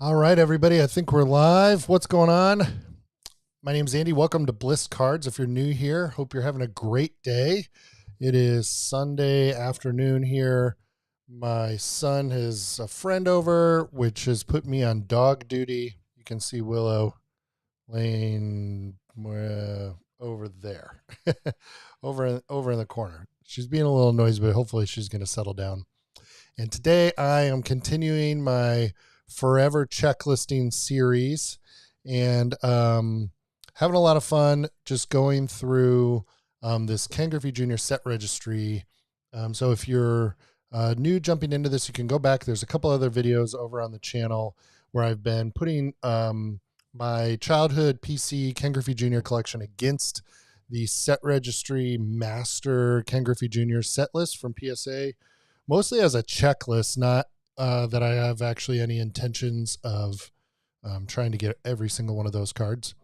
All right, everybody. I think we're live. What's going on? My name's Andy. Welcome to Bliss Cards. If you're new here, hope you're having a great day. It is Sunday afternoon here. My son has a friend over, which has put me on dog duty. You can see Willow laying over there, over in the corner. She's being a little noisy, but hopefully she's going to settle down. And today I am continuing my forever checklisting series and having a lot of fun just going through this Ken Griffey Jr. Set Registry. So if you're new jumping into this, you can go back. There's a couple other videos over on the channel where I've been putting my childhood PC Ken Griffey Jr. collection against the Set Registry Master Ken Griffey Jr. set list from PSA, mostly as a checklist, not that I have actually any intentions of trying to get every single one of those cards.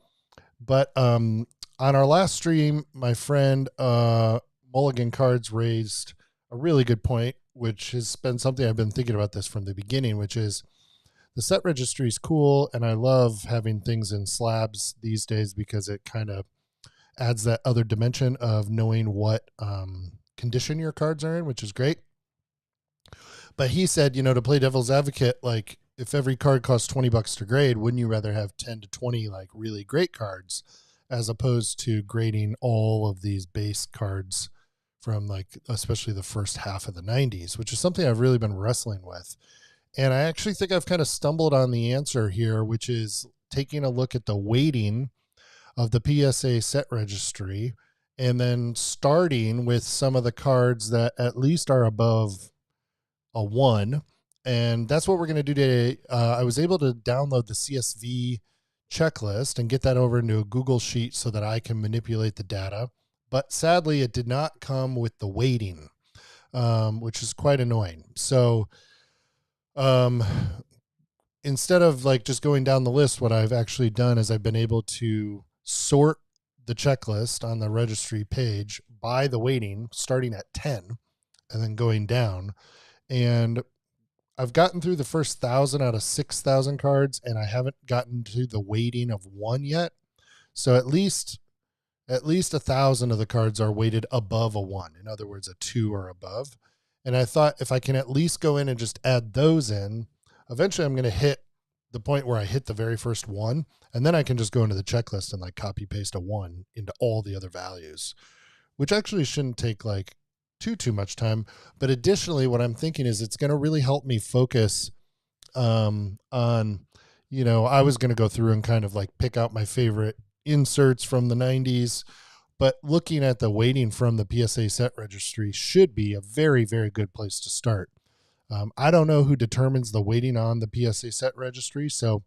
But on our last stream, my friend Mulligan Cards raised a really good point, which has been something I've been thinking about this from the beginning, which is the set registry is cool, and I love having things in slabs these days because it kind of adds that other dimension of knowing what condition your cards are in, which is great. But he said, to play devil's advocate, like if every card costs $20 to grade, wouldn't you rather have 10 to 20 like really great cards as opposed to grading all of these base cards from like especially the first half of the 90s, which is something I've really been wrestling with. And I actually think I've kind of stumbled on the answer here, which is taking a look at the weighting of the PSA Set Registry and then starting with some of the cards that at least are above a 1, and that's what we're going to do today. I was able to download the CSV checklist and get that over into a Google sheet so that I can manipulate the data, but sadly it did not come with the weighting, which is quite annoying. So instead of like just going down the list, what I've actually done is I've been able to sort the checklist on the registry page by the weighting, starting at 10 and then going down. And I've gotten through the first 1,000 out of 6,000 cards, and I haven't gotten to the weighting of 1 yet. So at least 1,000 of the cards are weighted above a 1. In other words, a 2 or above. And I thought if I can at least go in and just add those in, eventually I'm going to hit the point where I hit the very first 1, and then I can just go into the checklist and like copy paste a 1 into all the other values, which actually shouldn't take like too much time. But additionally, what I'm thinking is it's going to really help me focus on, I was going to go through and kind of like pick out my favorite inserts from the 90s, but looking at the weighting from the PSA Set Registry should be a very, very good place to start. I don't know who determines the weighting on the PSA Set Registry, so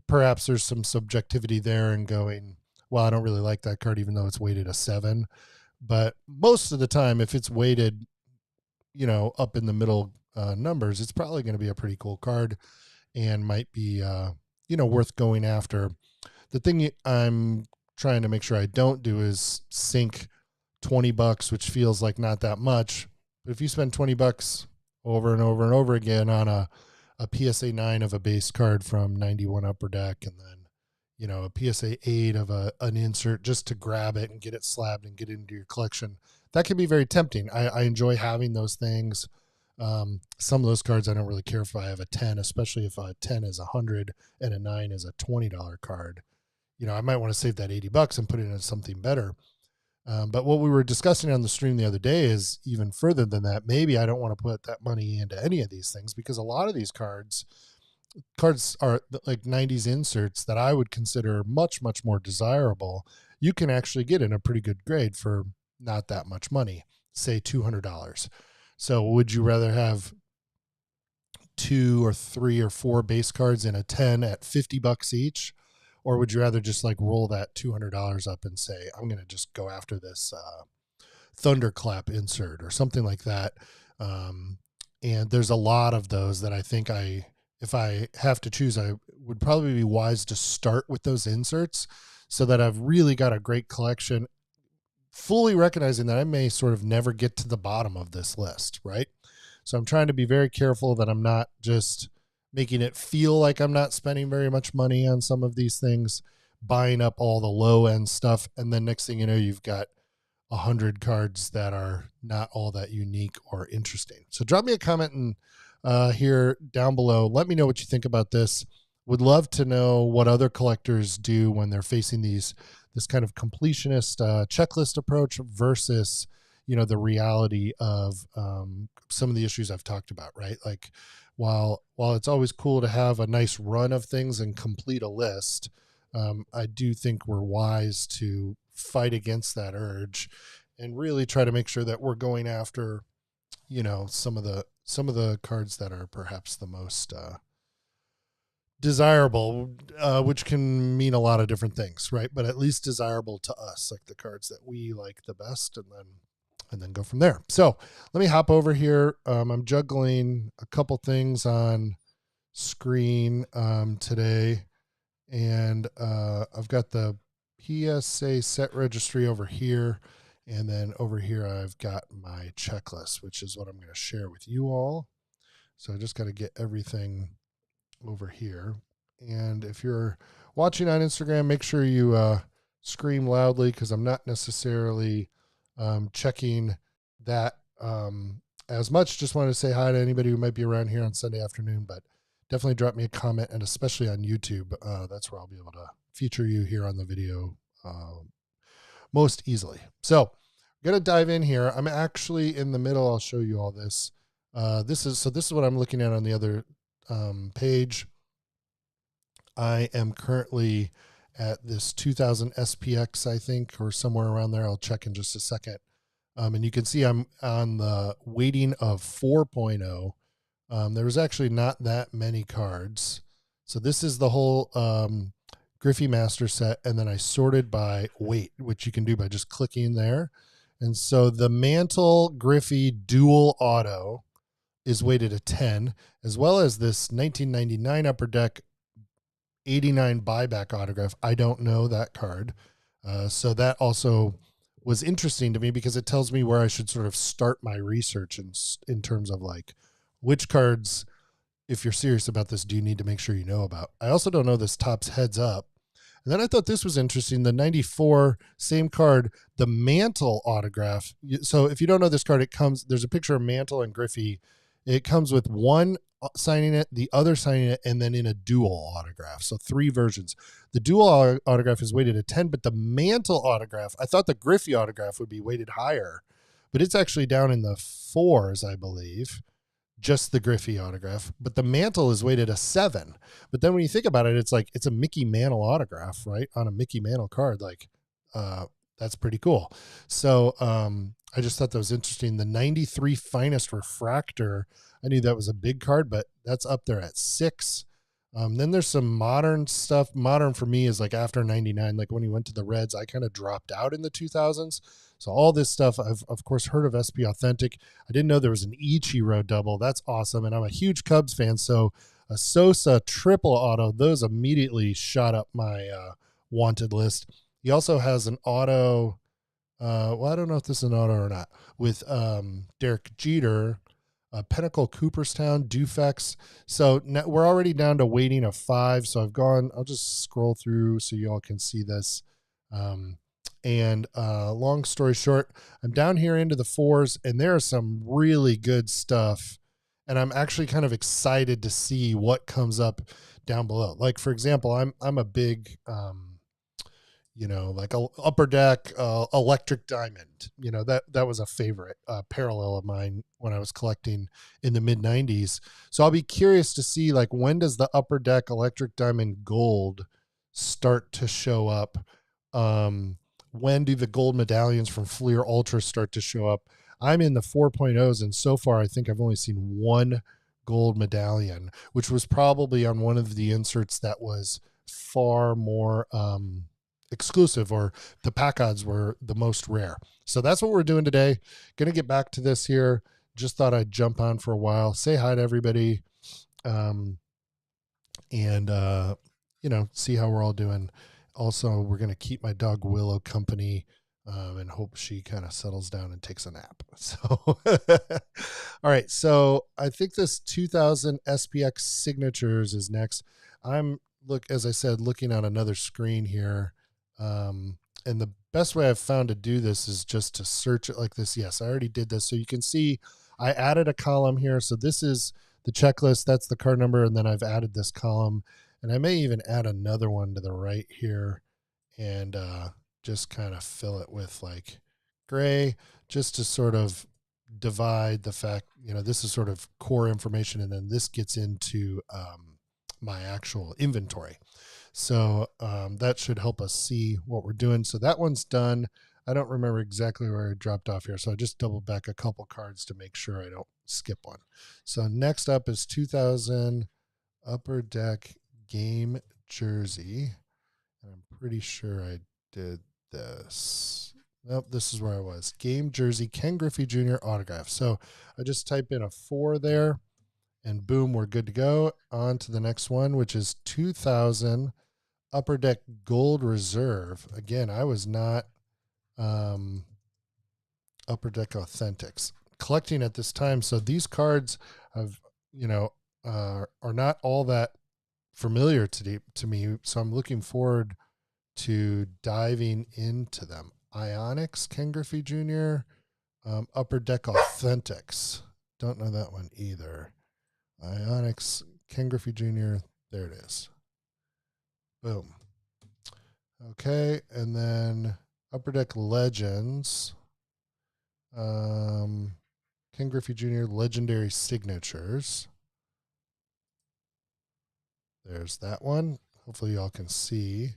perhaps there's some subjectivity there and going, well, I don't really like that card even though it's weighted a 7. But most of the time, if it's weighted, up in the middle numbers, it's probably going to be a pretty cool card and might be, worth going after. The thing I'm trying to make sure I don't do is sink $20, which feels like not that much. But if you spend $20 over and over and over again on a PSA 9 of a base card from 91 Upper Deck, and then a PSA 8 of an insert just to grab it and get it slabbed and get it into your collection, that can be very tempting. I enjoy having those things. Some of those cards I don't really care if I have a 10, especially if a 10 is 100 and a 9 is a $20 card. I might want to save that $80 and put it into something better. But what we were discussing on the stream the other day is even further than that. Maybe I don't want to put that money into any of these things because a lot of these cards are like 90s inserts that I would consider much, much more desirable. You can actually get in a pretty good grade for not that much money, say $200. So would you rather have 2 or 3 or 4 base cards in a 10 at $50 each? Or would you rather just like roll that $200 up and say, I'm going to just go after this thunderclap insert or something like that? And there's a lot of those that I think if I have to choose, I would probably be wise to start with those inserts so that I've really got a great collection, fully recognizing that I may sort of never get to the bottom of this list, right? So I'm trying to be very careful that I'm not just making it feel like I'm not spending very much money on some of these things, buying up all the low end stuff. And then next thing you know, you've got 100 cards that are not all that unique or interesting. So drop me a comment and here down below. Let me know what you think about this. Would love to know what other collectors do when they're facing this kind of completionist checklist approach versus, the reality of some of the issues I've talked about, right? Like while it's always cool to have a nice run of things and complete a list, I do think we're wise to fight against that urge and really try to make sure that we're going after, some of the cards that are perhaps the most desirable, which can mean a lot of different things, right? But at least desirable to us, like the cards that we like the best, and then go from there. So let me hop over here. I'm juggling a couple things on screen today, and I've got the PSA Set Registry over here, and then over here I've got my checklist, which is what I'm going to share with you all. So I just got to get everything over here. And if you're watching on Instagram, make sure you scream loudly, because I'm not necessarily checking that as much. Just wanted to say hi to anybody who might be around here on Sunday afternoon, but definitely drop me a comment, and especially on YouTube. That's where I'll be able to feature you here on the video most easily. So I'm going to dive in here. I'm actually in the middle. I'll show you all this. This is what I'm looking at on the other page. I am currently at this 2000 SPX, I think, or somewhere around there. I'll check in just a second. And you can see I'm on the weighting of 4.0. There was actually not that many cards. So this is the whole Griffey Master set, and then I sorted by weight, which you can do by just clicking there. And so the Mantle Griffey Dual Auto is weighted at 10, as well as this 1999 Upper Deck 89 buyback autograph. I don't know that card. So that also was interesting to me, because it tells me where I should sort of start my research in terms of like which cards, if you're serious about this, do you need to make sure you know about. I also don't know this Topps Heads Up. And then I thought this was interesting. The 94, same card, the Mantle autograph. So if you don't know this card, there's a picture of Mantle and Griffey. It comes with one signing it, the other signing it, and then in a dual autograph. So 3 versions. The dual autograph is weighted at 10, but the Mantle autograph, I thought the Griffey autograph would be weighted higher, but it's actually down in the 4s, I believe. Just the Griffey autograph, but the Mantle is weighted a 7. But then when you think about it, it's like, it's a Mickey Mantle autograph, right? On a Mickey Mantle card. Like, that's pretty cool. So, I just thought that was interesting. The 93 Finest Refractor, I knew that was a big card, but that's up there at 6. Then there's some modern stuff. Modern for me is like after 99, like when he went to the Reds, I kind of dropped out in the 2000s. So all this stuff, I've of course heard of SP Authentic. I didn't know there was an Ichiro double. That's awesome. And I'm a huge Cubs fan. So a Sosa triple auto, those immediately shot up my wanted list. He also has an auto. Well, I don't know if this is an auto or not, with Derek Jeter, Pinnacle Cooperstown, Dufex. So now we're already down to weighting of 5. So I'll just scroll through so you all can see this. And long story short, I'm down here into the 4s, and there is some really good stuff. And I'm actually kind of excited to see what comes up down below. Like, for example, I'm a big, like a Upper Deck Electric Diamond. That was a favorite parallel of mine when I was collecting in the mid 90s. So I'll be curious to see, like, when does the Upper Deck Electric Diamond Gold start to show up? When do the gold medallions from Fleer Ultra start to show up? I'm in the 4.0s, and so far I think I've only seen one gold medallion, which was probably on one of the inserts that was far more exclusive, or the pack odds were the most rare. So that's what we're doing today. Going to get back to this here. Just thought I'd jump on for a while, say hi to everybody, and see how we're all doing. Also, we're going to keep my dog Willow company and hope she kind of settles down and takes a nap. So, all right. So I think this 2000 SPX signatures is next. I'm as I said, looking at another screen here. And the best way I've found to do this is just to search it like this. Yes, I already did this. So you can see I added a column here. So this is the checklist. That's the card number. And then I've added this column, and I may even add another one to the right here, and just kind of fill it with like gray, just to sort of divide the fact, this is sort of core information, and then this gets into my actual inventory. So that should help us see what we're doing. So that one's done. I don't remember exactly where I dropped off here, so I just double back a couple cards to make sure I don't skip one. So next up is 2000 Upper Deck game jersey. And I'm pretty sure I did this. Nope, this is where I was. Game jersey, Ken Griffey Jr. autograph. So I just type in a 4 there, and boom, we're good to go. On to the next one, which is 2000 Upper Deck Gold Reserve. Again, I was not Upper Deck Authentics collecting at this time. So these cards have, are not all that familiar to me. So I'm looking forward to diving into them. Ionics, Ken Griffey Jr., Upper Deck Authentics. Don't know that one either. Ionics, Ken Griffey Jr., there it is. Boom. Okay, and then Upper Deck Legends. Ken Griffey Jr. Legendary Signatures. There's that one. Hopefully y'all can see.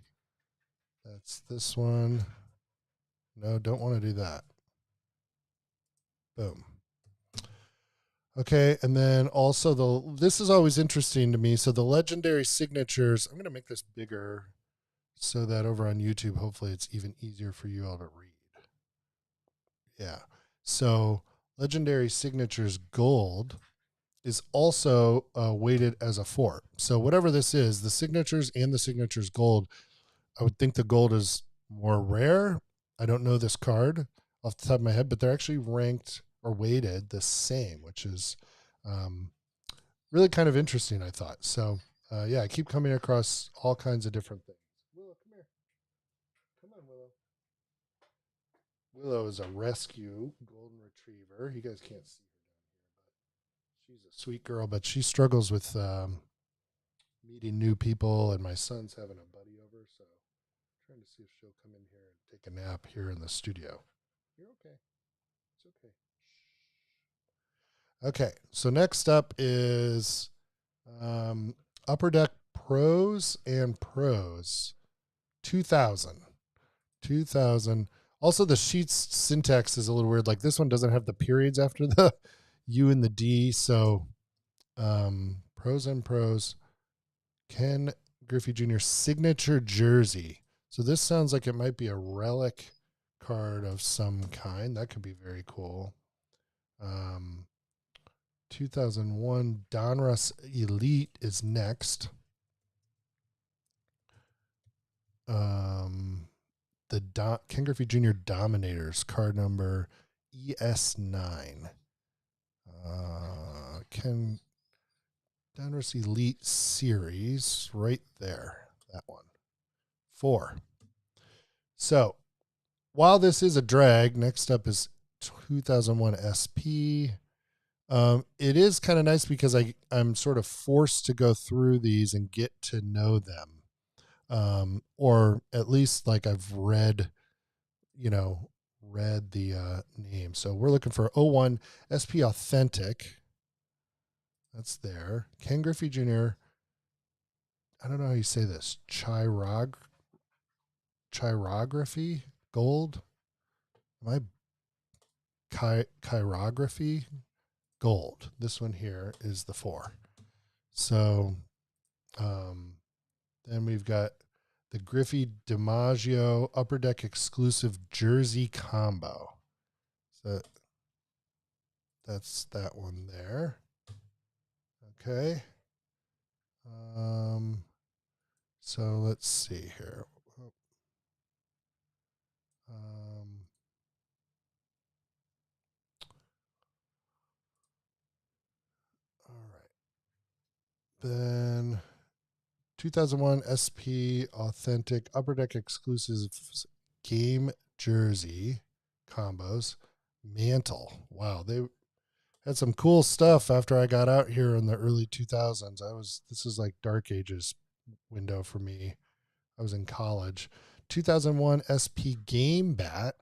That's this one. No, don't want to do that. Boom. Okay, and then also this is always interesting to me. So the legendary signatures, I'm going to make this bigger so that over on YouTube, hopefully it's even easier for you all to read. Yeah. So legendary signatures gold is also weighted as a 4. So whatever this is, the signatures and the signatures gold, I would think the gold is more rare. I don't know this card off the top of my head, but they're actually ranked or weighted the same, which is really kind of interesting, I thought. So, yeah, I keep coming across all kinds of different things. Willow, come here. Come on, Willow. Willow is a rescue golden retriever. You guys can't see her down here, but she's a sweet girl, but she struggles with meeting new people, and my son's having a buddy over, so I'm trying to see if she'll come in here and take a nap here in the studio. You're okay. It's okay. Okay, so next up is Upper Deck Pros and Pros 2000. 2000. Also, the sheet's syntax is a little weird. Like this one doesn't have the periods after the U and the D. So, Pros and Pros. Ken Griffey Jr. signature jersey. So this sounds like it might be a relic card of some kind. That could be very cool. 2001 Donruss Elite is next. The Ken Griffey Jr. Dominators card number ES9. Ken Donruss Elite Series right there. That one. 4. So while this is a drag, next up is 2001 SP. It is kind of nice because I'm sort of forced to go through these and get to know them. Or at least like I've read the name. So we're looking for 01 SP Authentic. That's there. Ken Griffey Jr. I don't know how you say this. Chirography gold. Am I chirography gold? This one here is the 4. So then we've got the Griffey DiMaggio Upper Deck exclusive jersey combo. So that's that one there. Okay. So let's see here. Then 2001 SP Authentic Upper Deck Exclusive Game Jersey combos. Mantle. Wow, they had some cool stuff after I got out here in the early 2000s. This is like dark ages window for me. I was in college. 2001 SP Game Bat.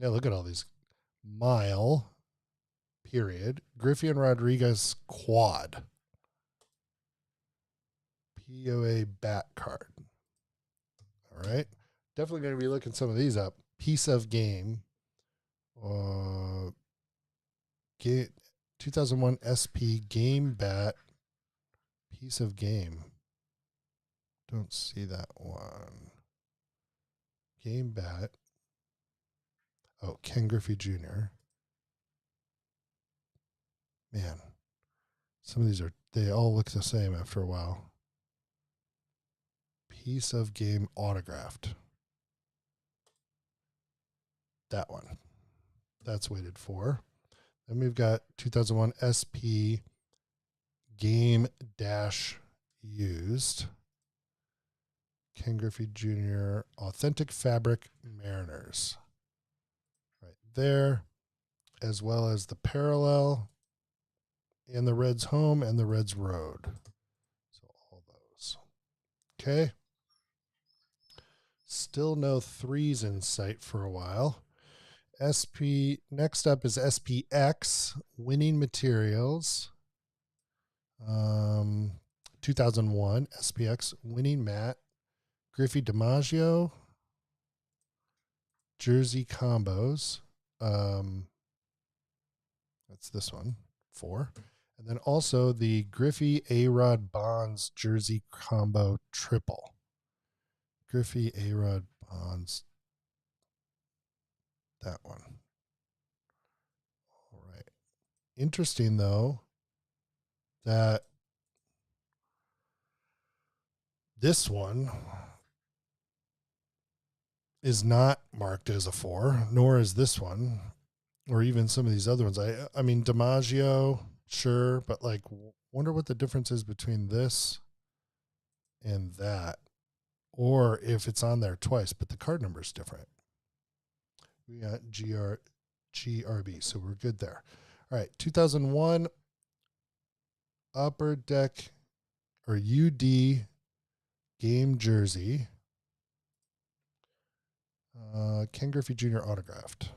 Yeah, look at all these. Mile, period. Griffey and Rodriguez quad. POA bat card. All right. Definitely going to be looking some of these up. Piece of game. 2001 SP Game Bat. Piece of game. Don't see that one. Game Bat. Oh, Ken Griffey Jr. Man, some of these they all look the same after a while. Piece of game autographed. That one. That's weighted for. Then we've got 2001 SP Game Dash used. Ken Griffey Jr. Authentic Fabric Mariners. Right there. As well as the parallel and the Reds home and the Reds road. So all those. Okay. Still no threes in sight for a while. Next up is SPX Winning Materials. 2001 SPX Winning Mat. Griffey DiMaggio Jersey Combos. That's this one, 4. And then also the Griffey A-Rod Bonds Jersey Combo Triple. Griffey A-Rod Bonds. That one. All right. Interesting, though, that this one is not marked as a 4, nor is this one, or even some of these other ones. I mean, DiMaggio, sure, but like, wonder what the difference is between this and that, or if it's on there twice, but the card number is different. We got GRB, so we're good there. All right, 2001 Upper Deck or UD Game Jersey. Ken Griffey Jr. autographed.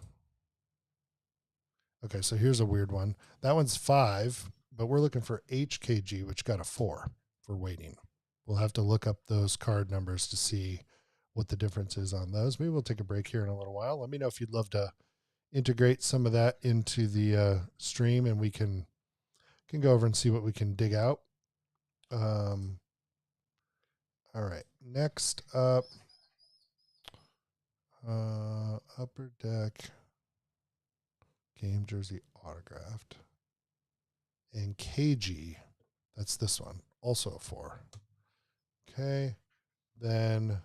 Okay, so here's a weird one. That one's 5, but we're looking for HKG, which got a 4 for waiting. We'll have to look up those card numbers to see what the difference is on those. Maybe we'll take a break here in a little while. Let me know if you'd love to integrate some of that into the stream, and we can go over and see what we can dig out. All right, next up, Upper Deck Game Jersey autographed. And KG, that's this one, also a 4. Okay, then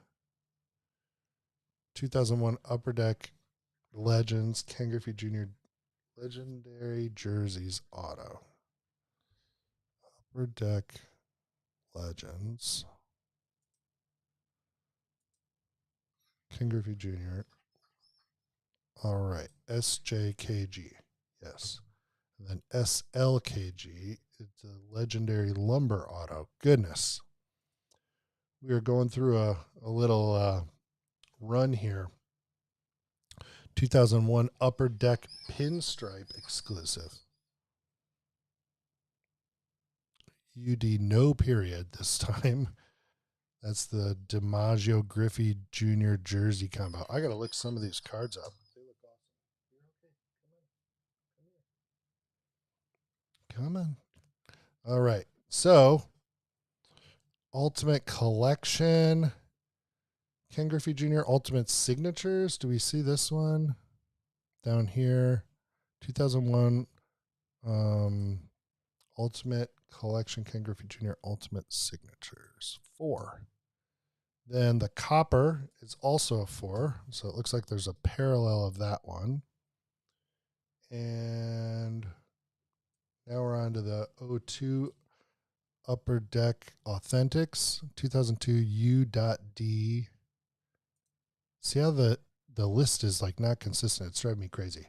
2001 Upper Deck Legends, Ken Griffey Jr. Legendary Jerseys auto. Upper Deck Legends. Ken Griffey Jr. All right, SJKG, yes. And then SLKG, it's a Legendary Lumber auto. Goodness. We are going through a little run here. 2001 Upper Deck Pinstripe exclusive. UD no period this time. That's the DiMaggio Griffey Jr. Jersey combo. I got to look some of these cards up. They look awesome. You're okay. Come on. All right. So, Ultimate Collection. Ken Griffey Jr. Ultimate Signatures. Do we see this one down here? 2001 Ultimate Collection Ken Griffey Jr. Ultimate Signatures. 4. Then the copper is also a 4. So it looks like there's a parallel of that one. And now we're on to the 02 Upper Deck Authentics, 2002 U.D. See how the list is like not consistent. It's driving me crazy.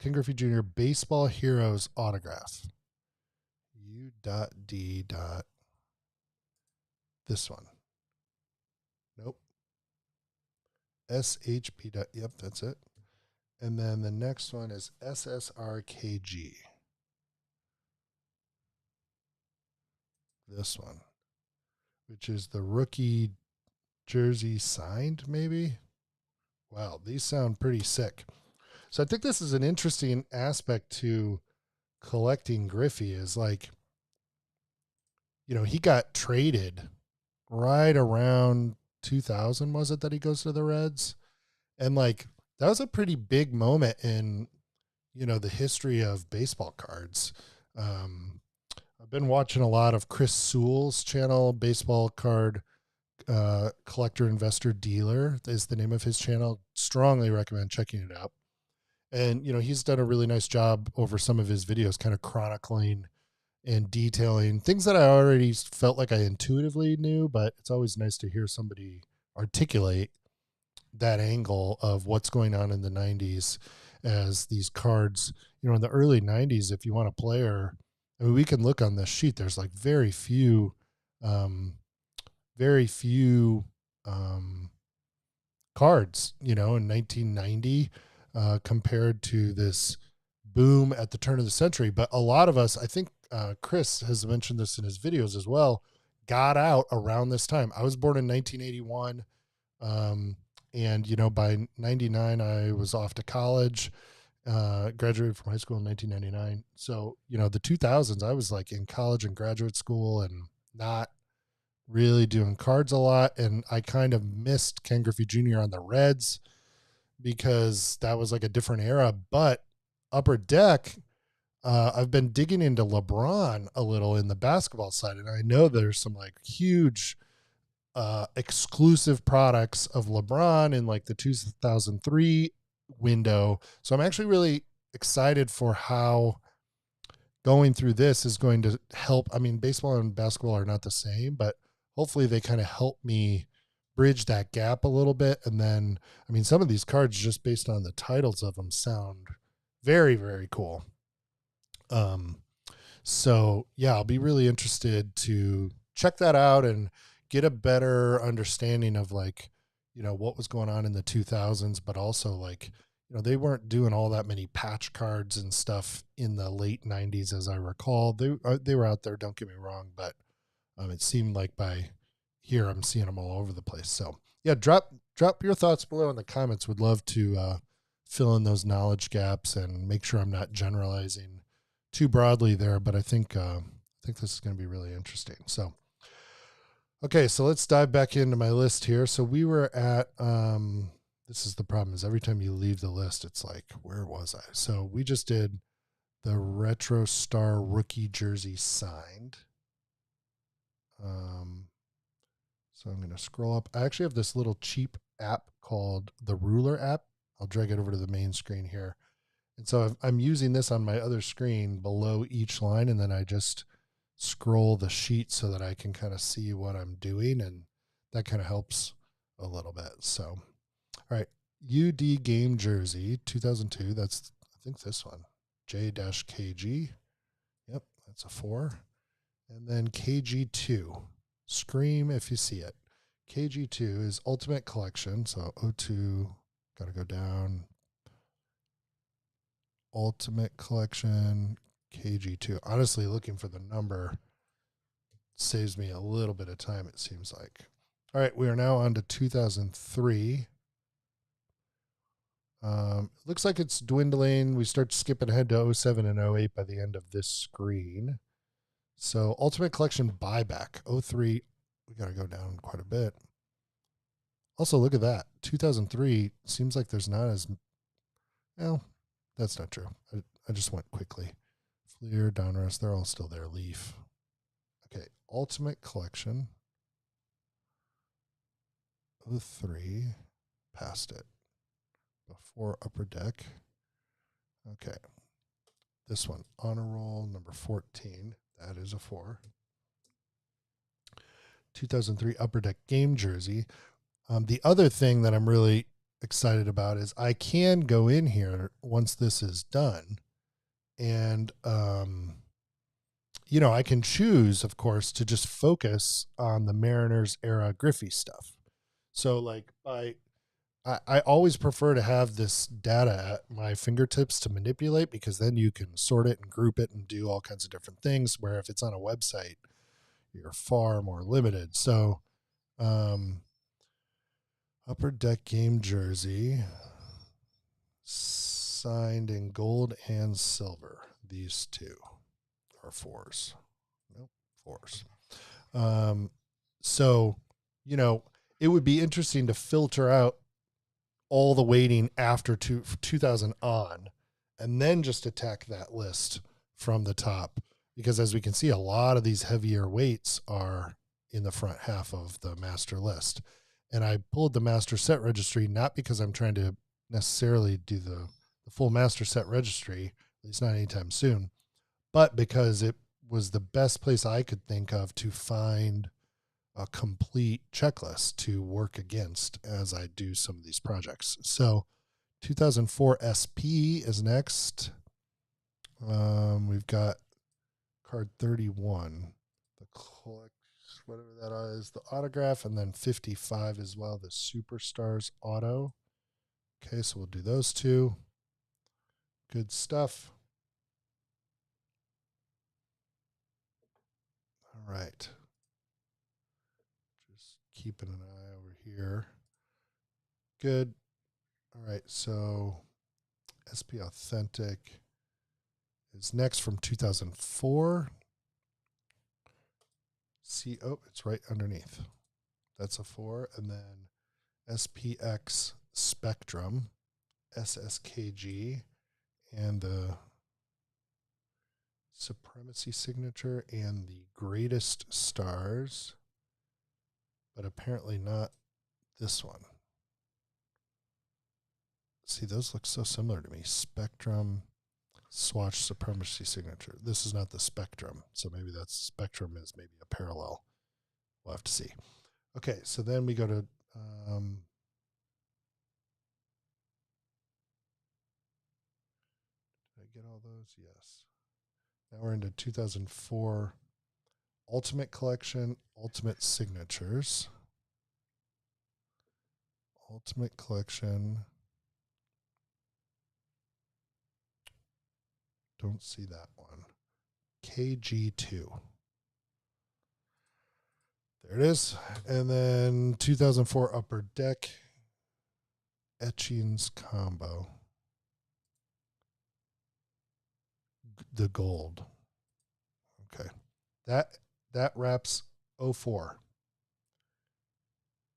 Ken Griffey Jr. Baseball Heroes Autograph. U.D. This one. Nope. SHP. Yep, that's it. And then the next one is SSRKG. This one, which is the rookie jersey signed, maybe. Wow, these sound pretty sick. So I think this is an interesting aspect to collecting Griffey is like, he got traded right around 2000, was it, that he goes to the Reds? And like, that was a pretty big moment in, the history of baseball cards. I've been watching a lot of Chris Sewell's channel, Baseball Card Collector Investor Dealer is the name of his channel. Strongly recommend checking it out. And, he's done a really nice job over some of his videos, kind of chronicling and detailing things that I already felt like I intuitively knew, but it's always nice to hear somebody articulate that angle of what's going on in the 90s as these cards, in the early 90s, if you want a player, I mean, we can look on this sheet. There's like very few cards, in 1990 compared to this boom at the turn of the century. But a lot of us, I think Chris has mentioned this in his videos as well, got out around this time. I was born in 1981. And, by 99, I was off to college, graduated from high school in 1999. So, the 2000s, I was like in college and graduate school and not really doing cards a lot. And I kind of missed Ken Griffey Jr. on the Reds because that was like a different era. But Upper Deck, I've been digging into LeBron a little in the basketball side. And I know there's some like huge exclusive products of LeBron in like the 2003 window. So I'm actually really excited for how going through this is going to help. I mean, baseball and basketball are not the same, but hopefully they kind of help me bridge that gap a little bit. And then, I mean, some of these cards just based on the titles of them sound very, very cool. So yeah, I'll be really interested to check that out and get a better understanding of like, what was going on in the 2000s, but also like, they weren't doing all that many patch cards and stuff in the late 90s, as I recall. They were out there, don't get me wrong, but it seemed like by here I'm seeing them all over the place. So yeah, drop your thoughts below in the comments. Would love to fill in those knowledge gaps and make sure I'm not generalizing too broadly there. But I think this is going to be really interesting. So. Okay, so let's dive back into my list here. So we were at, this is the problem is every time you leave the list, it's like, where was I? So we just did the Retro Star rookie jersey signed. So I'm going to scroll up. I actually have this little cheap app called the Ruler app. I'll drag it over to the main screen here. And so I'm using this on my other screen below each line, and then I just scroll the sheet so that I can kind of see what I'm doing, and that kind of helps a little bit. So, all right, UD game jersey 2002. That's, I think, this one, J-KG. Yep, that's a 4. And then KG2, scream if you see it. KG2 is Ultimate Collection. So O2, got to go down. Ultimate Collection, KG2. Honestly, looking for the number saves me a little bit of time, it seems like. All right, we are now on to 2003. Looks like it's dwindling. We start skipping ahead to 07 and 08 by the end of this screen. So Ultimate Collection buyback, 03. We got to go down quite a bit. Also, look at that. 2003 seems like there's not as, well, that's not true. I just went quickly. Fleer, Donruss, they're all still there. Leaf. Okay, Ultimate Collection. 03. Past it. Before Upper Deck. Okay. This one, Honor Roll number 14. That is a 4. 2003 Upper Deck game jersey. The other thing that I'm really excited about is I can go in here once this is done, and I can choose, of course, to just focus on the Mariners era Griffey stuff. So like I always prefer to have this data at my fingertips to manipulate, because then you can sort it and group it and do all kinds of different things, where if it's on a website, you're far more limited. So Upper Deck game jersey, signed in gold and silver. These two are fours. Nope, fours. So, it would be interesting to filter out all the weighting after 2000 on, and then just attack that list from the top. Because as we can see, a lot of these heavier weights are in the front half of the master list. And I pulled the master set registry, not because I'm trying to necessarily do the full master set registry, at least not anytime soon, but because it was the best place I could think of to find a complete checklist to work against as I do some of these projects. So 2004 SP is next. We've got card 31, the collect, whatever that is, the autograph, and then 55 as well, the Superstars auto. Okay, so we'll do those two. Good stuff. All right. Just keeping an eye over here. Good. All right, so SP Authentic is next from 2004. See, it's right underneath. That's a 4. And then SPX Spectrum, SSKG, and the Supremacy signature and the Greatest Stars, but apparently not this one. See, those look so similar to me. Spectrum, Swatch, Supremacy signature. This is not the Spectrum, so maybe that's Spectrum is maybe a parallel. We'll have to see. Okay, so then we go to did I get all those? Yes. Now we're into 2004 Ultimate Collection, Ultimate Signatures. Ultimate Collection. Don't see that one. KG2. There it is. And then 2004 Upper Deck Etchings Combo. The gold. Okay. That wraps 04.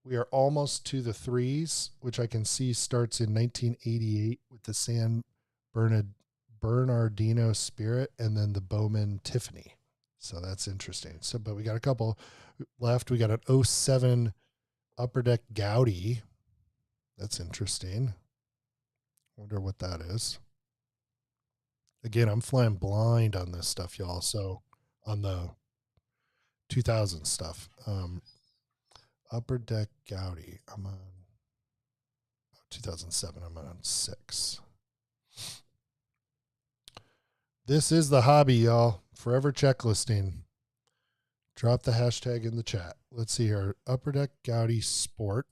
We are almost to the threes, which I can see starts in 1988 with the San Bernardino Spirit and then the Bowman Tiffany. So that's interesting. So, but we got a couple left. We got an 07 Upper Deck Gaudy. That's interesting. Wonder what that is. Again, I'm flying blind on this stuff, y'all. So on the 2000 stuff, Upper Deck Gaudy. I'm on 2007. I'm on 6. This is the hobby, y'all. Forever checklisting. Drop the hashtag in the chat. Let's see here. Upper Deck Gaudy Sport.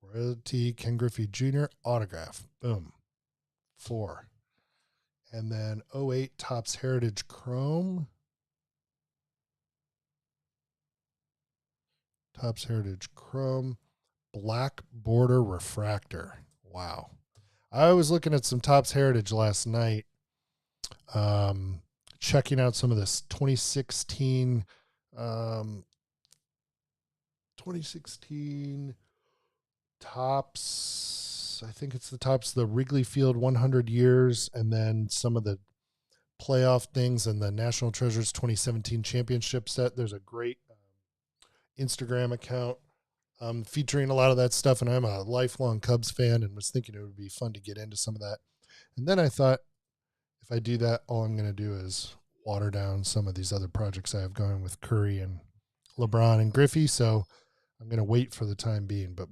Royalty Ken Griffey Jr. Autograph. Boom. 4. And then 08 Topps Heritage Chrome. Topps Heritage Chrome. Black Border Refractor. Wow. I was looking at some Topps Heritage last night, checking out some of this 2016 Topps. I think it's the Topps, the Wrigley Field 100 years, and then some of the playoff things and the National Treasures 2017 championship set. There's a great Instagram account featuring a lot of that stuff, and I'm a lifelong Cubs fan and was thinking it would be fun to get into some of that. And then I thought, if I do that, all I'm going to do is water down some of these other projects I have going with Curry and LeBron and Griffey, so I'm going to wait for the time being. But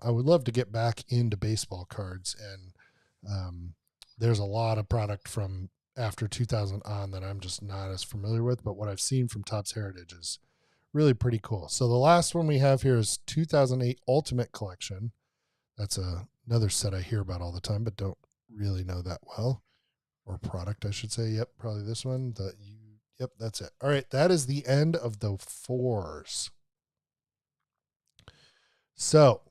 I would love to get back into baseball cards, and there's a lot of product from after 2000 on that I'm just not as familiar with. But what I've seen from Topps Heritage is really pretty cool. So the last one we have here is 2008 Ultimate Collection. That's another set I hear about all the time, but don't really know that well. Or product, I should say. Yep, probably this one. Yep, that's it. All right, that is the end of the fours. So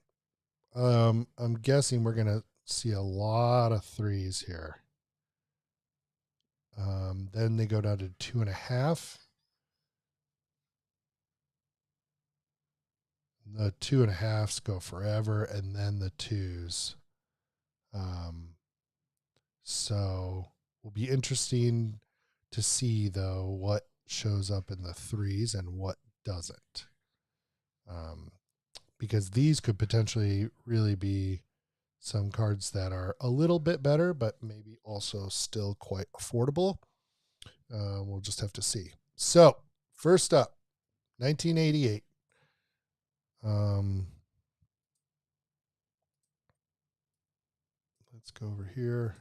I'm guessing we're going to see a lot of threes here. Then they go down to 2.5. The 2.5s go forever, and then the twos. So will be interesting to see, though, what shows up in the threes and what doesn't. Because these could potentially really be some cards that are a little bit better, but maybe also still quite affordable. We'll just have to see. So, first up, 1988. Let's go over here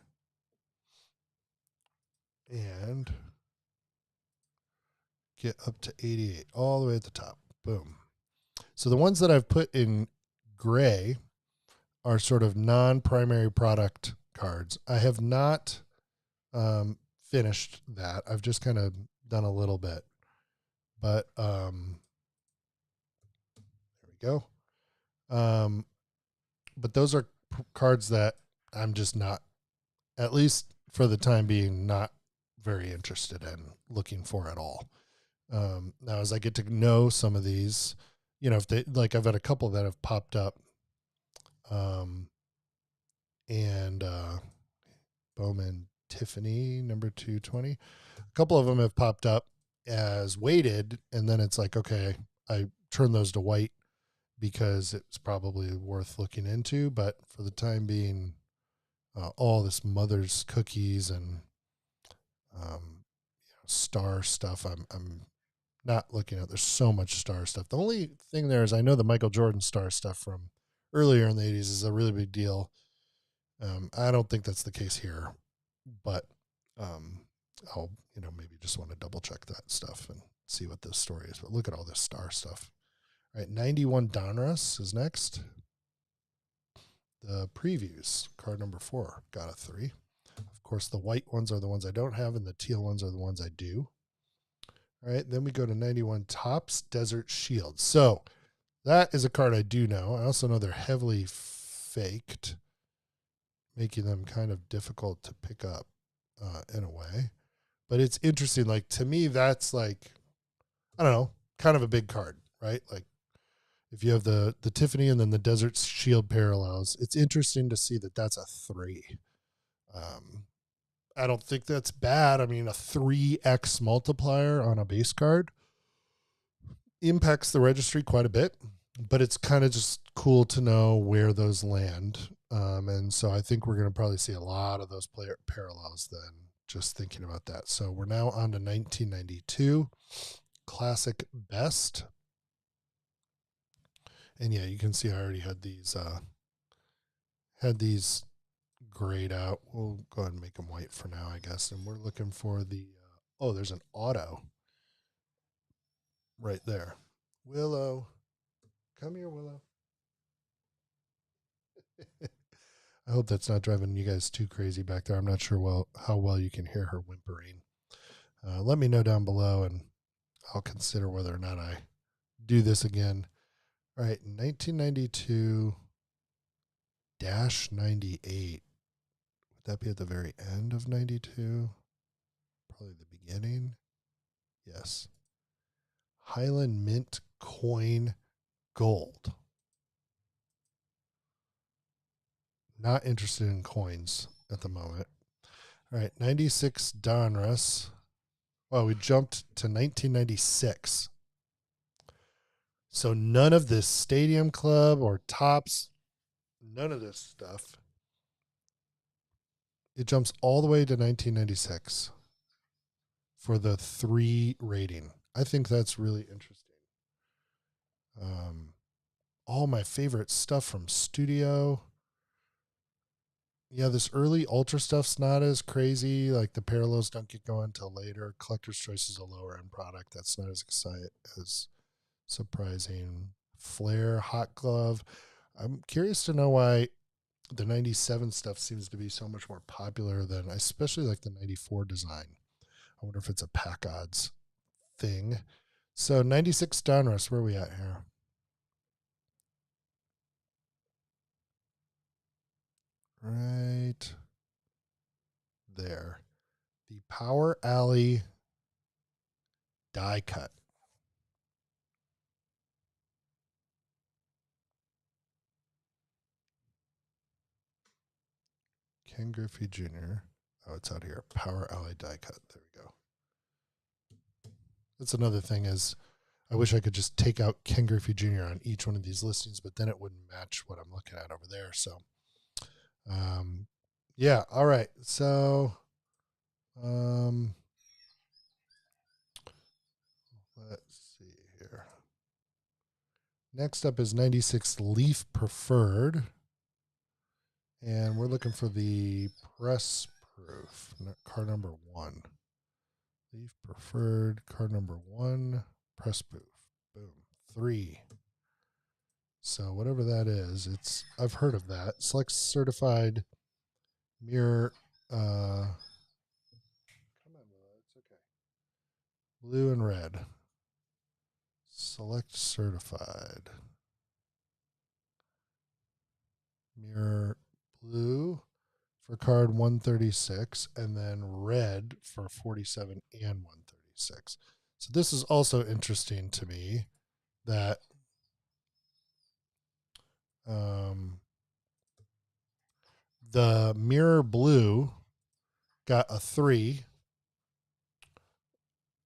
and get up to 88, all the way at the top. Boom. So the ones that I've put in gray are sort of non-primary product cards. I have not finished that. I've just kind of done a little bit. But there we go. But those are cards that I'm just not, at least for the time being, not very interested in looking for at all. Now, as I get to know some of these, if they, like, I've had a couple that have popped up, and Bowman Tiffany, number 220. A couple of them have popped up as weighted, and then it's like, okay, I turn those to white because it's probably worth looking into. But for the time being, all this mother's cookies and star stuff, I'm not looking at. There's so much star stuff. The only thing there is, I know the Michael Jordan star stuff from earlier in the 80s is a really big deal. I don't think that's the case here, but I'll maybe just want to double check that stuff and see what this story is. But look at all this star stuff. All right, 91 Donruss is next. The previews, card number 4, got a 3. Of course, the white ones are the ones I don't have, and the teal ones are the ones I do. All right, then we go to 91 Topps Desert Shield. So that is a card I do know. I also know they're heavily faked, making them kind of difficult to pick up in a way. But it's interesting. Like, to me, that's like, I don't know, kind of a big card, right? Like, if you have the Tiffany and then the Desert Shield parallels, it's interesting to see that that's a 3. I don't think that's bad. I mean, a 3x multiplier on a base card impacts the registry quite a bit, but it's kind of just cool to know where those land. And so I think we're going to probably see a lot of those player parallels then, just thinking about that. So we're now on to 1992 Classic Best. And yeah, you can see I already had these grayed out. We'll go ahead and make them white for now, I guess. And we're looking for the, there's an auto right there. Willow. Come here, Willow. I hope that's not driving you guys too crazy back there. I'm not sure how well you can hear her whimpering. Let me know down below, and I'll consider whether or not I do this again. All right, 1992-98. Would that be at the very end of 92? Probably the beginning. Yes. Highland Mint Coin Gold. Not interested in coins at the moment. All right, 96 Donruss. Well, we jumped to 1996. So none of this Stadium Club or Topps, none of this stuff. It jumps all the way to 1996 for the 3 rating. I think that's really interesting. All my favorite stuff from Studio. Yeah, this early Ultra stuff's not as crazy. Like the parallels don't get going until later. Collector's Choice is a lower end product. That's not as exciting as surprising. Flare, Hot Glove. I'm curious to know why the 97 stuff seems to be so much more popular than, especially like the 94 design. I wonder if it's a pack odds thing. So 96 Donruss, where are we at here? Right there. The Power Alley die cut. Ken Griffey Jr. Oh, it's out here. Power Alley die cut. There we go. That's another thing is I wish I could just take out Ken Griffey Jr. on each one of these listings, but then it wouldn't match what I'm looking at over there. So, yeah. All right. So, um, let's see here. Next up is 96 Leaf Preferred. And we're looking for the press proof, card number 1. Leaf Preferred, card number 1, press proof. Boom. 3. So whatever that is, I've heard of that. Select certified mirror. Come on, Willow. It's okay. Blue and red. Select certified. Mirror blue for card 136 and then red for 47 and 136. So this is also interesting to me that the mirror blue got a 3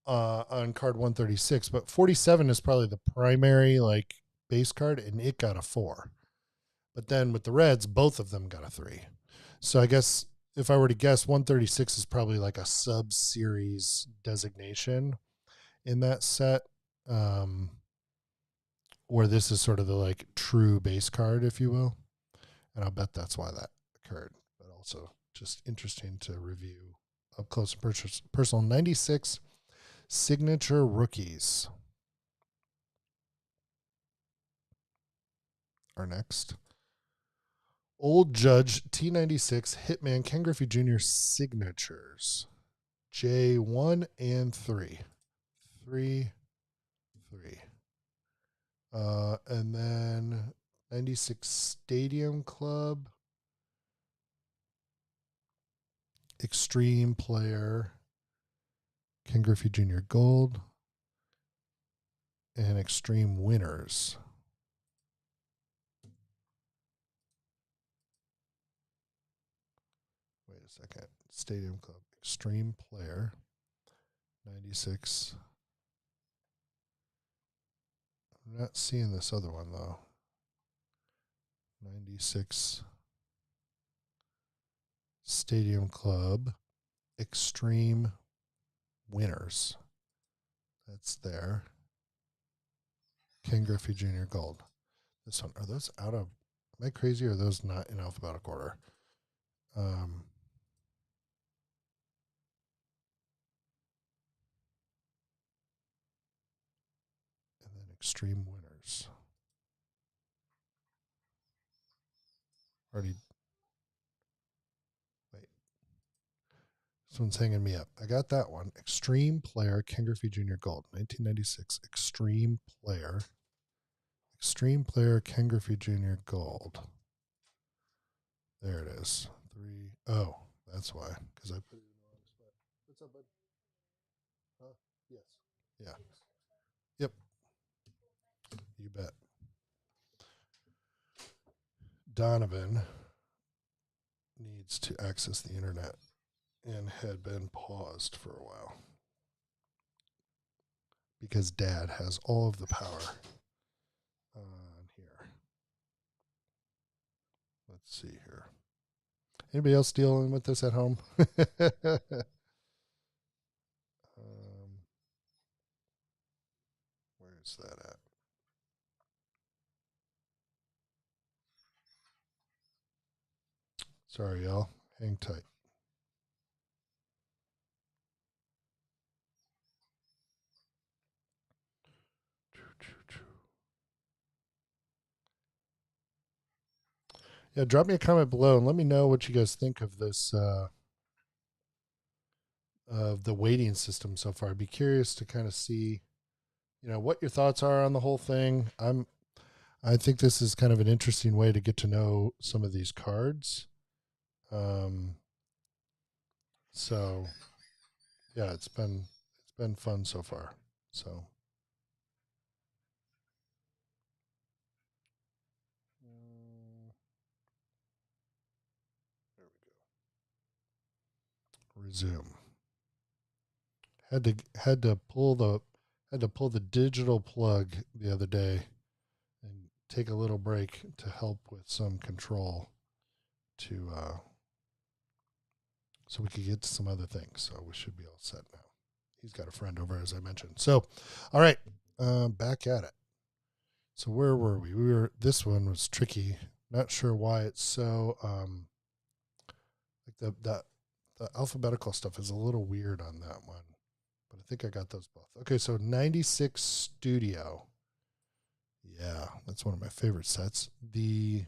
on card 136, but 47 is probably the primary like base card, and it got a 4. But then with the reds, both of them got a 3. So I guess if I were to guess, 136 is probably like a sub-series designation in that set, where this is sort of the like true base card, if you will. And I'll bet that's why that occurred. But also just interesting to review up close and personal. 96 signature rookies are next. Old Judge T96 Hitman Ken Griffey Jr. signatures. J1 and 3. 3. And then 96 Stadium Club. Extreme Player. Ken Griffey Jr. Gold. And Extreme Winners. Wait a second. Stadium Club. Extreme Player. 96. I'm not seeing this other one, though. 96 Stadium Club. Extreme Winners. That's there. Ken Griffey Jr. Gold. This one. Are those out of... Am I crazy or are those not in alphabetical order? And then Extreme Winners. Already... Wait. This one's hanging me up. I got that one. Extreme Player, Ken Griffey Jr. Gold. 1996. Extreme Player. Extreme Player, Ken Griffey Jr. Gold. There it is. 3. Oh, that's why. Because I put it in the wrong spot. What's up, bud? Huh? Yes. Yeah. Yep. You bet. Donovan needs to access the internet and had been paused for a while because Dad has all of the power on here. Let's see here. Anybody else dealing with this at home? Where is that at? Sorry, y'all. Hang tight. Yeah, drop me a comment below and let me know what you guys think of this, of the weighting system so far. I'd be curious to kind of see, what your thoughts are on the whole thing. I think this is kind of an interesting way to get to know some of these cards. So yeah, it's been fun so far. So there we go. Resume. Had to pull the digital plug the other day and take a little break to help with some control to so we could get to some other things. So we should be all set now. He's got a friend over, as I mentioned. So, all right, back at it. So where were we? This one was tricky. Not sure why it's so like the alphabetical stuff is a little weird on that one, but I think I got those both. Okay, so 96 Studio. Yeah, that's one of my favorite sets. The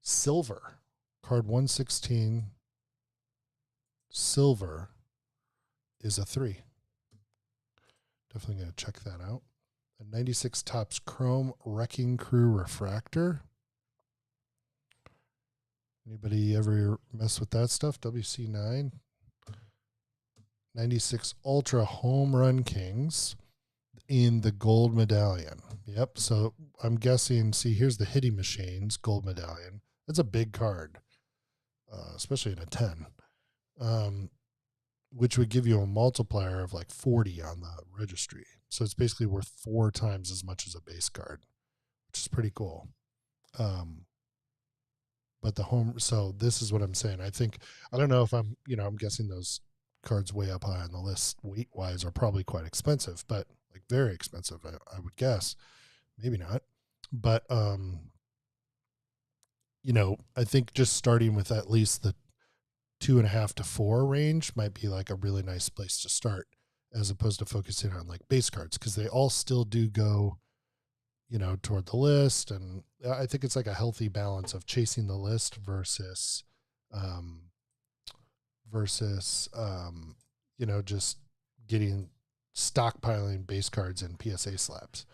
silver card 116 silver is a 3. Definitely going to check that out. The 96 Topps Chrome Wrecking Crew Refractor. Anybody ever mess with that stuff? WC9. 96 Ultra Home Run Kings in the gold medallion. Yep. So I'm guessing, see, here's the Hitty Machines gold medallion. That's a big card, especially in a 10, which would give you a multiplier of like 40 on the registry. So it's basically worth 4 times as much as a base card, which is pretty cool. But so this is what I'm saying. I don't know if I'm guessing those cards way up high on the list weight wise are probably quite expensive, but like very expensive, I would guess. Maybe not. But, I think just starting with at least the 2.5 to 4 range might be like a really nice place to start, as opposed to focusing on like base cards, because they all still do go, toward the list. And I think it's like a healthy balance of chasing the list versus, just getting stockpiling base cards and PSA slabs.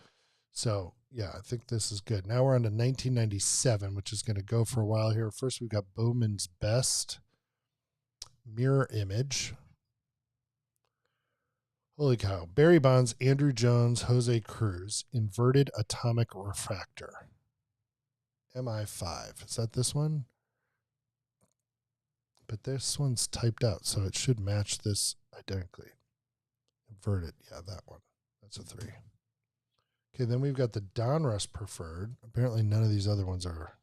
So yeah, I think this is good. Now we're on to 1997, which is going to go for a while here. First, we've got Bowman's Best mirror image. Holy cow. Barry Bonds, Andrew Jones, Jose Cruz, inverted atomic refractor. MI5. Is that this one? But this one's typed out, so it should match this identically. Inverted. Yeah, that one. That's a 3. Okay, then we've got the Donruss Preferred. Apparently none of these other ones are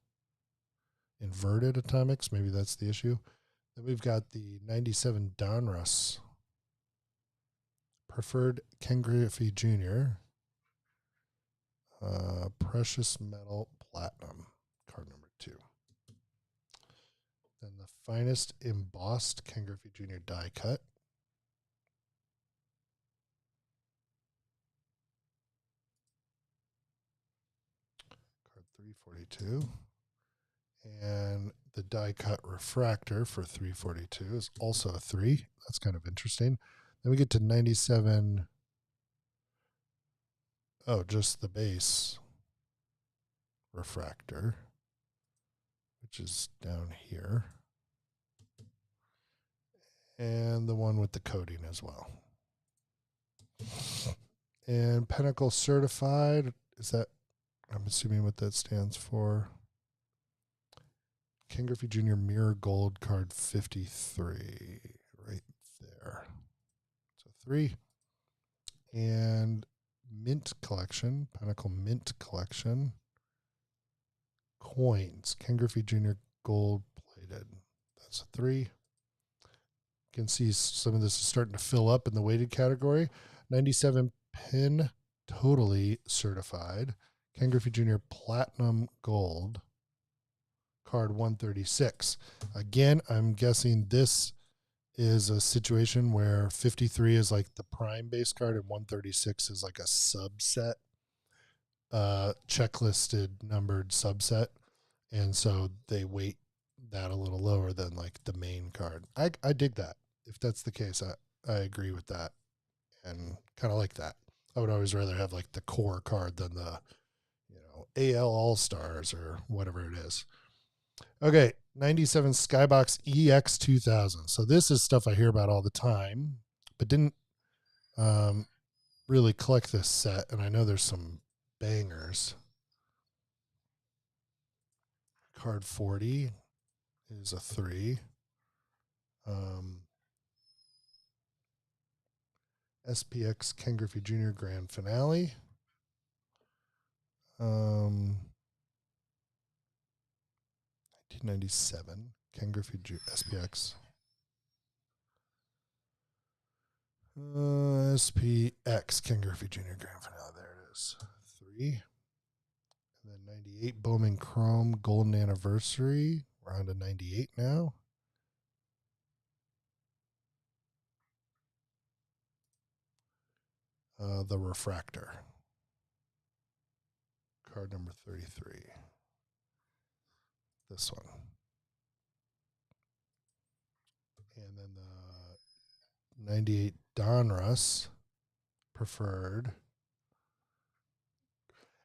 inverted atomics. Maybe that's the issue. Then we've got the 97 Donruss Preferred Ken Griffey Jr. Precious Metal Platinum, card number 2. Then the Finest Embossed Ken Griffey Jr. die cut. Card 342. And the die cut refractor for 342 is also a 3. That's kind of interesting. Then we get to 97. Oh, just the base refractor, which is down here. And the one with the coating as well. And Pinnacle Certified, is that, I'm assuming what that stands for. Ken Griffey Jr. Mirror Gold card 53, right there. So 3. And Mint Collection, Pinnacle Mint Collection. Coins, Ken Griffey Jr. Gold plated. That's a 3. You can see some of this is starting to fill up in the weighted category. 97 Pin Totally Certified. Ken Griffey Jr. Platinum Gold. card 136. Again, I'm guessing this is a situation where 53 is like the prime base card and 136 is like a subset, checklisted numbered subset. And so they weight that a little lower than like the main card. I dig that. If that's the case, I agree with that and kind of like that. I would always rather have like the core card than the, AL All-Stars or whatever it is. Okay, 97 Skybox EX2000. So this is stuff I hear about all the time, but didn't really collect this set, and I know there's some bangers. Card 40 is a 3. SPX Ken Griffey Jr. Grand Finale. 1997 Ken Griffey SPX. SPX Ken Griffey Jr. Grand Finale. There it is. 3. And then 98 Bowman Chrome Golden Anniversary. We're on to 98 now. The Refractor. Card number 33. This one. And then the 98 Donruss Preferred.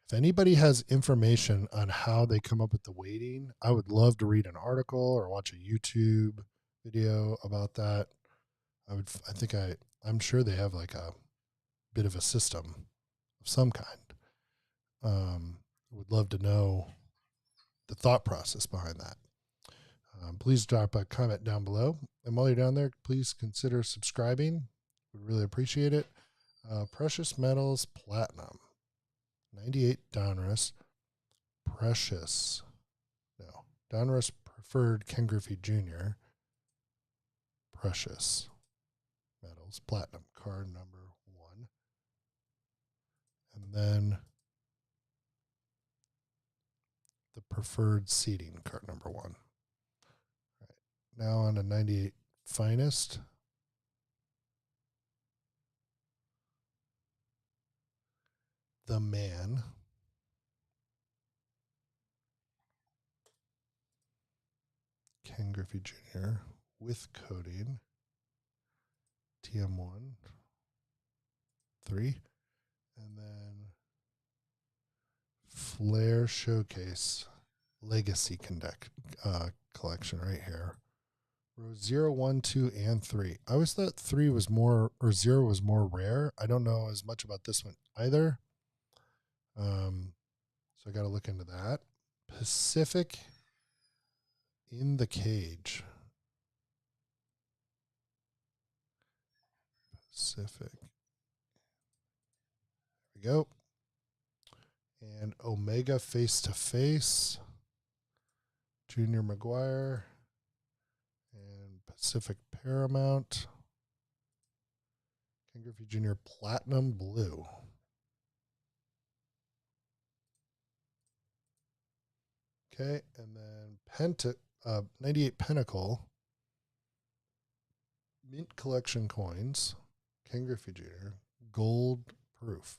If anybody has information on how they come up with the weighting, I would love to read an article or watch a YouTube video about that. I'm sure they have like a bit of a system of some kind. Would love to know the thought process behind that. Please drop a comment down below. And while you're down there, please consider subscribing. Would really appreciate it. Precious Metals Platinum. 98 Donruss. Donruss Preferred Ken Griffey Jr. Precious Metals Platinum. Card number 1. And then the Preferred Seating. Card number 1. All right. Now on to 98 Finest. The Man. Ken Griffey Jr. with coating. TM1. 3. And then Flair Showcase Legacy collection right here. Rows 0, 1, 2, and 3. I always thought 3 was more, or 0 was more rare. I don't know as much about this one either. So I got to look into that. Pacific in the Cage. Pacific. There we go. And Omega Face to Face. Junior McGuire. And Pacific Paramount. Ken Griffey Jr. Platinum Blue. Okay, and then 98 Pinnacle. Mint Collection Coins. Ken Griffey Jr. Gold Proof.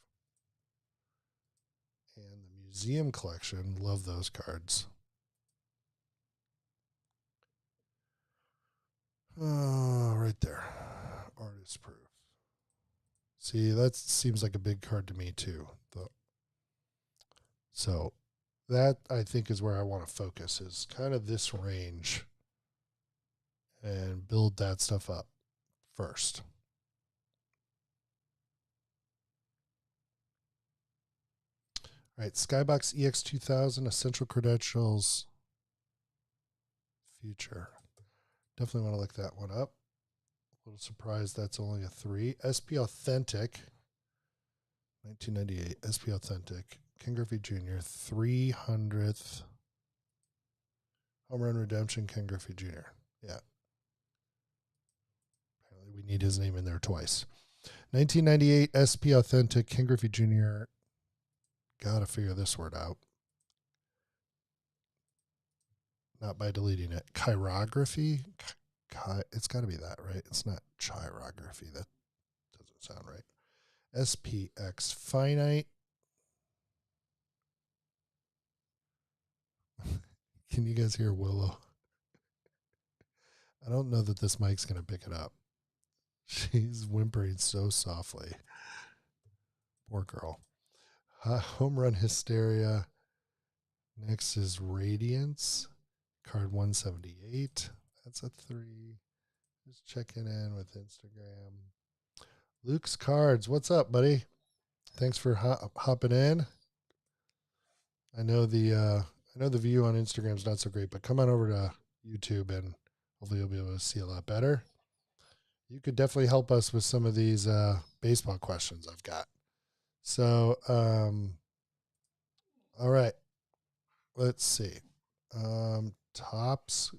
And the Museum Collection. Love those cards. Oh, right there. Artist Proof. See, that seems like a big card to me too. So that, I think, is where I want to focus, is kind of this range and build that stuff up first. All right, Skybox EX2000 Essential Credentials Future. Definitely want to look that one up. A little surprised that's only a 3. SP Authentic, 1998, SP Authentic. Ken Griffey Jr. 300th Home Run Redemption, Ken Griffey Jr. Yeah. Apparently we need his name in there twice. 1998 SP Authentic, Ken Griffey Jr. Gotta figure this word out. not by deleting it. Chirography? It's got to be that, right? It's not chirography. That doesn't sound right. SPX finite. Can you guys hear Willow? I don't know that this mic's going to pick it up. She's whimpering so softly. Poor girl. Home Run Hysteria. Next is Radiance. Card 178. That's a 3. Just checking in with Instagram. Luke's Cards. What's up, buddy? Thanks for hopping in. I know the view on Instagram is not so great, but come on over to YouTube and hopefully you'll be able to see a lot better. You could definitely help us with some of these baseball questions I've got. So, all right. Let's see. Tops.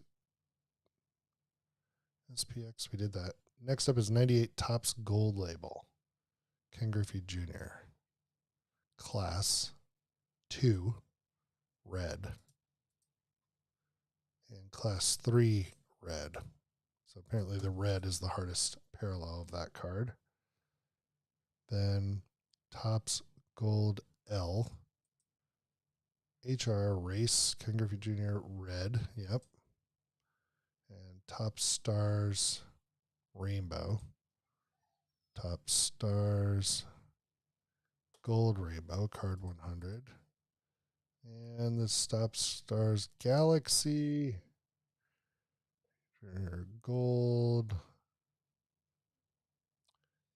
SPX, we did that. Next up is 98 Tops Gold Label. Ken Griffey Jr. Class 2, red. And Class 3, red. So apparently the red is the hardest parallel of that card. Then Tops Gold L. HR Race, Ken Griffey Jr. red. Yep. And Top Stars Rainbow. Top Stars Gold Rainbow, card 100. And the Top Stars Galaxy. Gold.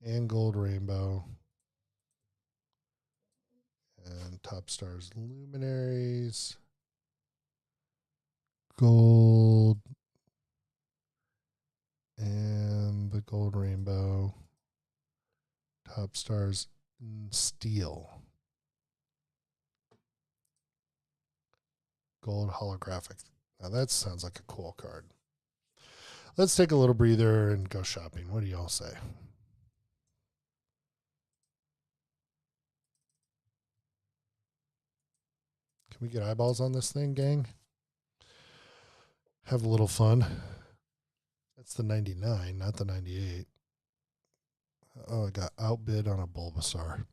And Gold Rainbow. And Top Stars Luminaries. Gold. And the Gold Rainbow. Top Stars Steel. Gold holographic. Now that sounds like a cool card. Let's take a little breather and go shopping. What do y'all say? Can we get eyeballs on this thing, gang? Have a little fun. That's the 99, not the 98. Oh, I got outbid on a Bulbasaur.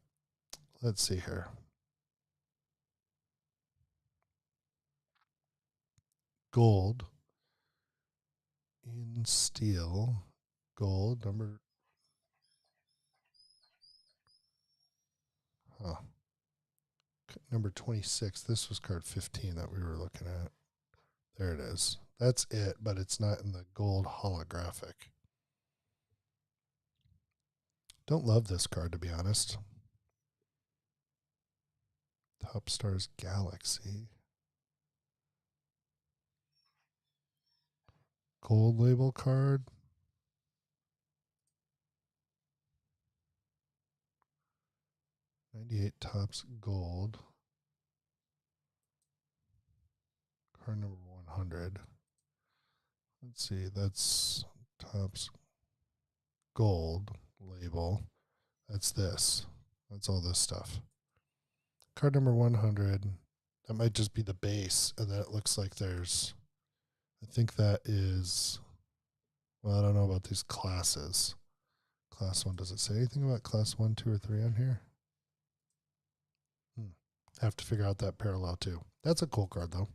Let's see here. Gold in steel. Gold number. Number 26. This was card 15 that we were looking at. There it is. That's it, but it's not in the gold holographic. Don't love this card, to be honest. Top Stars Galaxy. Gold label card. $98 Tops Gold. Card number 100. Let's see, that's Tops Gold label. That's this. That's all this stuff. Card number 100. That might just be the base, and then it looks like there's, I think that is, well, I don't know about these classes. Class 1, does it say anything about Class 1, 2, or 3 on here? Have to figure out that parallel too. That's a cool card, though.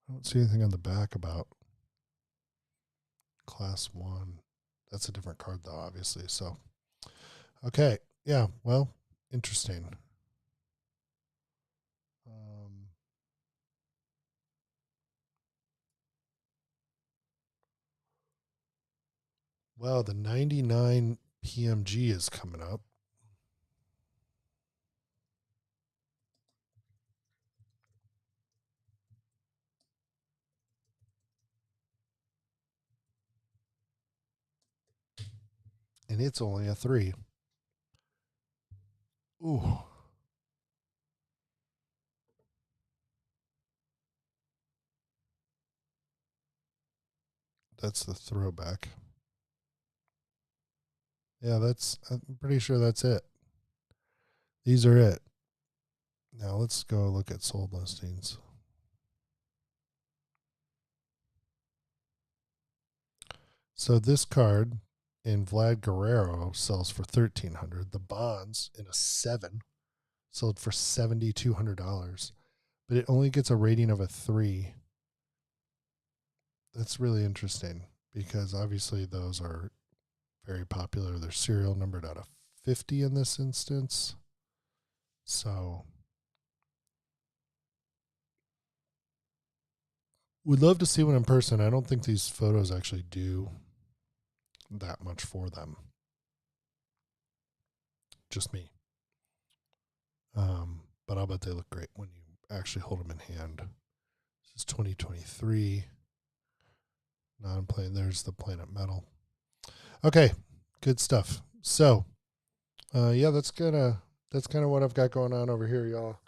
I don't see anything on the back about Class 1. That's a different card, though, obviously. So, okay. Yeah, well, interesting. Well, the 99 PMG is coming up. And it's only a 3. Ooh. That's the throwback. Yeah, I'm pretty sure that's it. These are it. Now let's go look at sold listings. So this card in Vlad Guerrero sells for $1,300. The bonds in a 7 sold for $7,200, but it only gets a rating of a 3. That's really interesting because obviously those are very popular. They're serial numbered out of 50 in this instance. So we'd love to see one in person. I don't think these photos actually do that much for them. Just me. But I'll bet they look great when you actually hold them in hand. This is 2023. Non-planet. There's the Planet Metal. Okay, good stuff. So, yeah, that's kind of what I've got going on over here, y'all.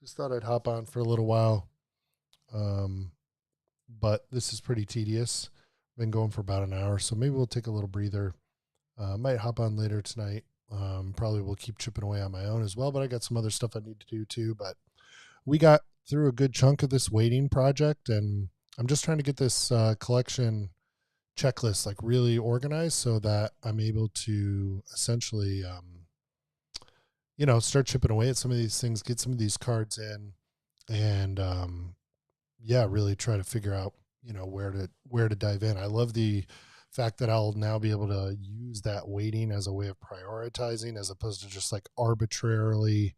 Just thought I'd hop on for a little while. But this is pretty tedious. Been going for about an hour, so maybe we'll take a little breather. Might hop on later tonight. Probably will keep chipping away on my own as well, but I got some other stuff I need to do too. But we got through a good chunk of this waiting project, and I'm just trying to get this collection checklist like really organized so that I'm able to essentially, start chipping away at some of these things, get some of these cards in, and yeah, really try to figure out, where to dive in. I love the fact that I'll now be able to use that weighting as a way of prioritizing as opposed to just like arbitrarily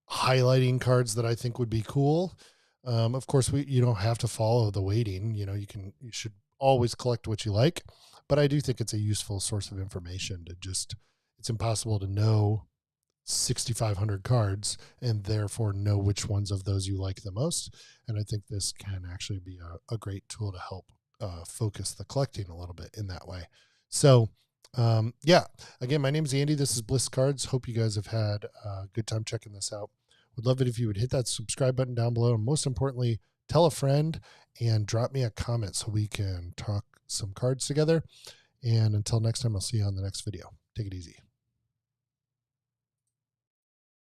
highlighting cards that I think would be cool. Of course, you don't have to follow the weighting. You should always collect what you like, but I do think it's a useful source of information it's impossible to know 6,500 cards and therefore know which ones of those you like the most. And I think this can actually be a great tool to help focus the collecting a little bit in that way. So, yeah, again, my name is Andy. This is Bliss Cards. Hope you guys have had a good time checking this out. Would love it if you would hit that subscribe button down below. And most importantly, tell a friend and drop me a comment so we can talk some cards together. And until next time, I'll see you on the next video. Take it easy.